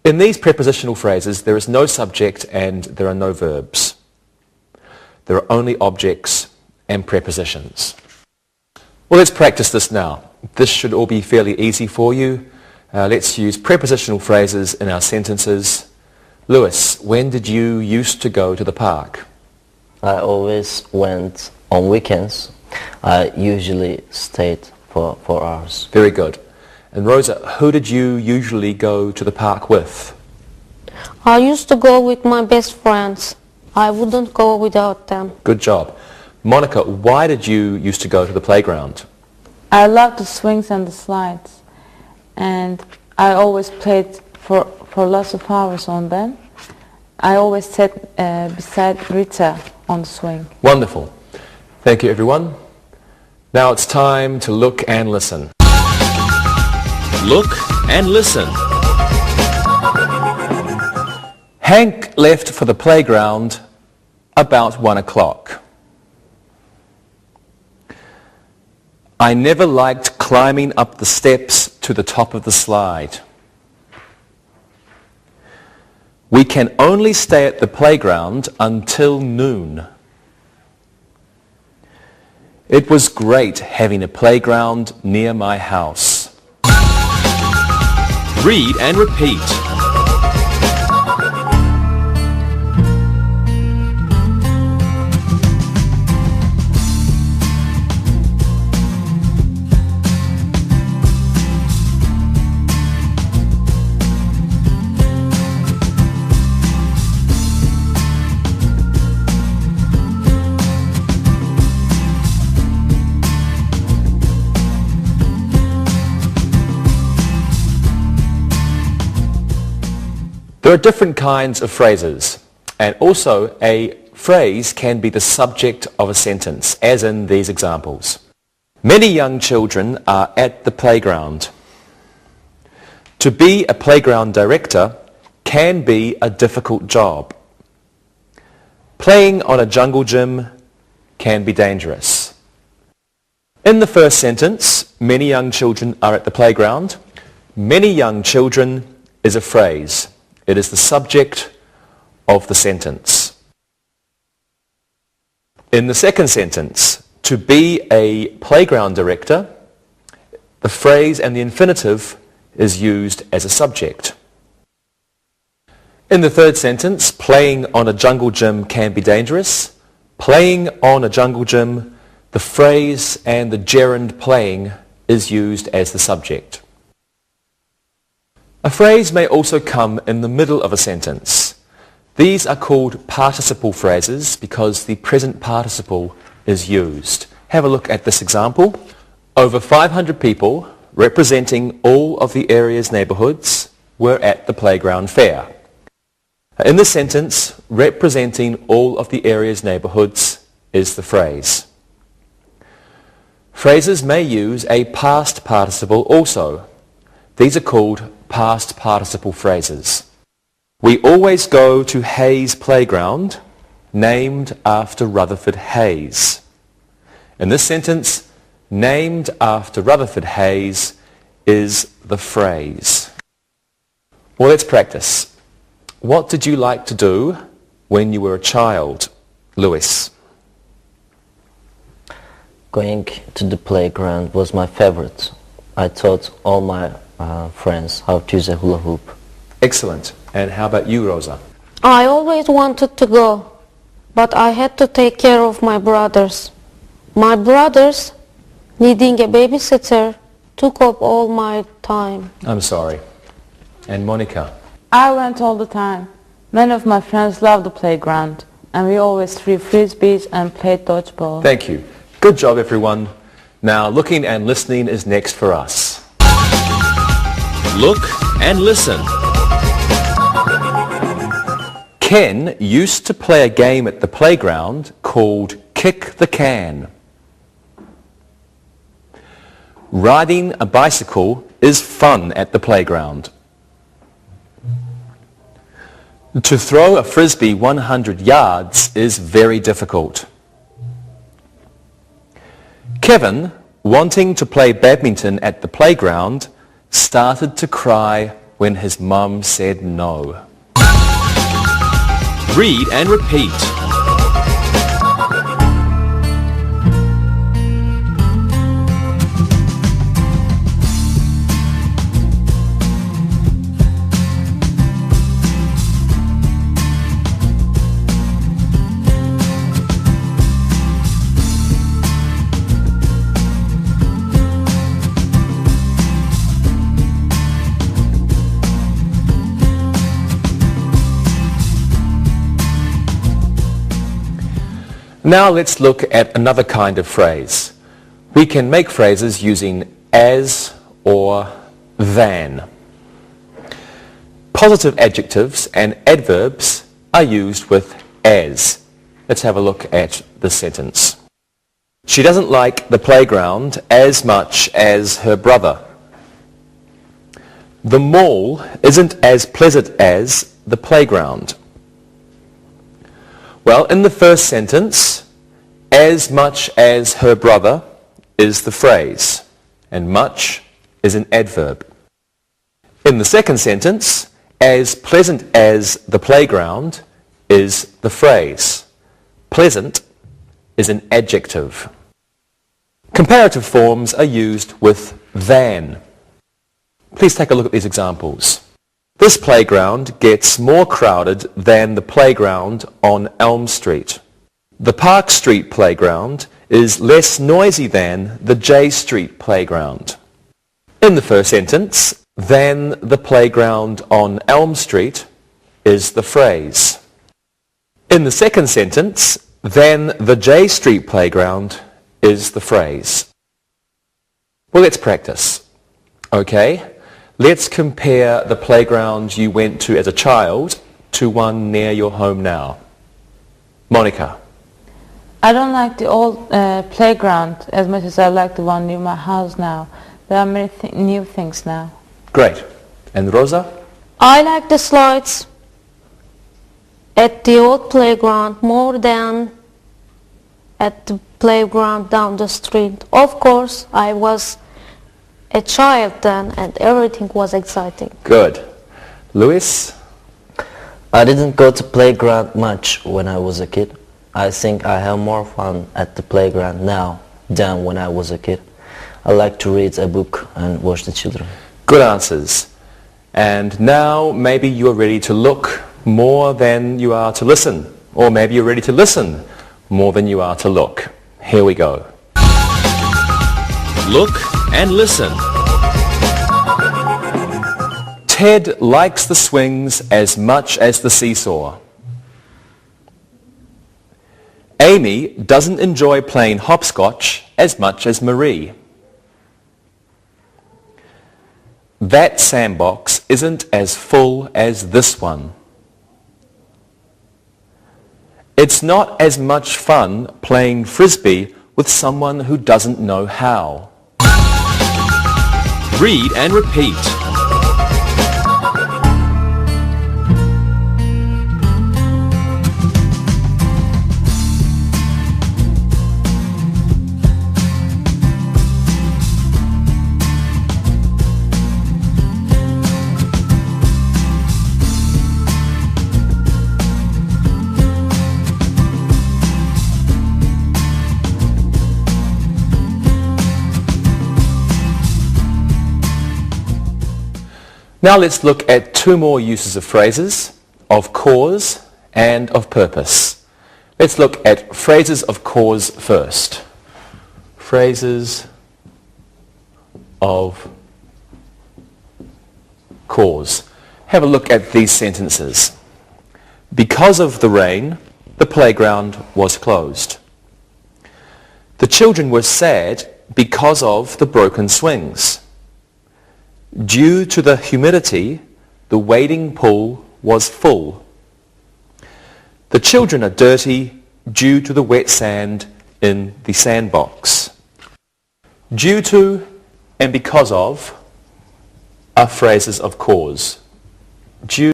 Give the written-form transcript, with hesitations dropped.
In these prepositional phrases, there is no subject and there are no verbs. There are only objects and prepositions. Well, let's practice this now. This should all be fairly easy for you. Let's use prepositional phrases in our sentences. Lewis, when did you used to go to the park? I always went on weekends. I usually stayed for 4 hours. Very good. And Rosa, who did you usually go to the park with? I used to go with my best friends. I wouldn't go without them. Good job. Monica, why did you used to go to the playground? I love the swings and the slides, and I always played for lots of hours on them. I always sat beside Rita on the swing. Wonderful. Thank you, everyone. Now it's time to look and listen. Look and listen. Hank left for the playground about 1 o'clock. I never liked climbing up the steps to the top of the slide. We can only stay at the playground until noon. It was great having a playground near my house. Read and repeat. There are different kinds of phrases, and also a phrase can be the subject of a sentence, as in these examples. Many young children are at the playground. To be a playground director can be a difficult job. Playing on a jungle gym can be dangerous. In the first sentence, many young children are at the playground. Many young children is a phrase. It is the subject of the sentence. In the second sentence, to be a playground director, the phrase and the infinitive is used as a subject. In the third sentence, playing on a jungle gym can be dangerous. Playing on a jungle gym, the phrase and the gerund playing is used as the subject. A phrase may also come in the middle of a sentence. These are called participle phrases because the present participle is used. Have a look at this example. Over 500 people, representing all of the area's neighbourhoods, were at the playground fair. In this sentence, representing all of the area's neighbourhoods is the phrase. Phrases may use a past participle also. These are called past participle phrases. We always go to Hayes Playground, named after Rutherford Hayes. In this sentence, named after Rutherford Hayes is the phrase. Well, let's practice. What did you like to do when you were a child, Lewis? Going to the playground was my favorite. I taught all my friends how to use a hula hoop. Excellent. And how about you, Rosa? I always wanted to go, but I had to take care of my brothers. My brothers, needing a babysitter, took up all my time. I'm sorry. And Monica? I went all the time. Many of my friends loved the playground, and we always threw frisbees and played dodgeball. Thank you. Good job, everyone. Now, looking and listening is next for us. Look and listen. Ken used to play a game at the playground called Kick the Can. Riding a bicycle is fun at the playground. To throw a frisbee 100 yards is very difficult. Kevin, wanting to play badminton at the playground, started to cry when his mum said no. Read and repeat. Now let's look at another kind of phrase. We can make phrases using as or than. Positive adjectives and adverbs are used with as. Let's have a look at this sentence. She doesn't like the playground as much as her brother. The mall isn't as pleasant as the playground. Well, in the first sentence, as much as her brother is the phrase, and much is an adverb. In the second sentence, as pleasant as the playground is the phrase. Pleasant is an adjective. Comparative forms are used with than. Please take a look at these examples. This playground gets more crowded than the playground on Elm Street. The Park Street playground is less noisy than the J Street playground. In the first sentence, than the playground on Elm Street is the phrase. In the second sentence, than the J Street playground is the phrase. Well, let's practice. Okay? Let's compare the playground you went to as a child to one near your home now. Monica. I don't like the old playground as much as I like the one near my house now. There are many new things now. Great. And Rosa? I like the slides at the old playground more than at the playground down the street. Of course, I was a child then and everything was exciting. Good. Luis? I didn't go to playground much when I was a kid. I think I have more fun at the playground now than when I was a kid. I like to read a book and watch the children. Good answers. And now maybe you are ready to look more than you are to listen. Or maybe you're ready to listen more than you are to look. Here we go. Look and listen. Ted likes the swings as much as the seesaw. Amy doesn't enjoy playing hopscotch as much as Marie. That sandbox isn't as full as this one. It's not as much fun playing frisbee with someone who doesn't know how. Read and repeat. Now let's look at two more uses of phrases, of cause and of purpose. Let's look at phrases of cause first. Phrases of cause. Have a look at these sentences. Because of the rain, the playground was closed. The children were sad because of the broken swings. Due to the humidity, the wading pool was full. The children are dirty due to the wet sand in the sandbox. Due to and because of are phrases of cause. Due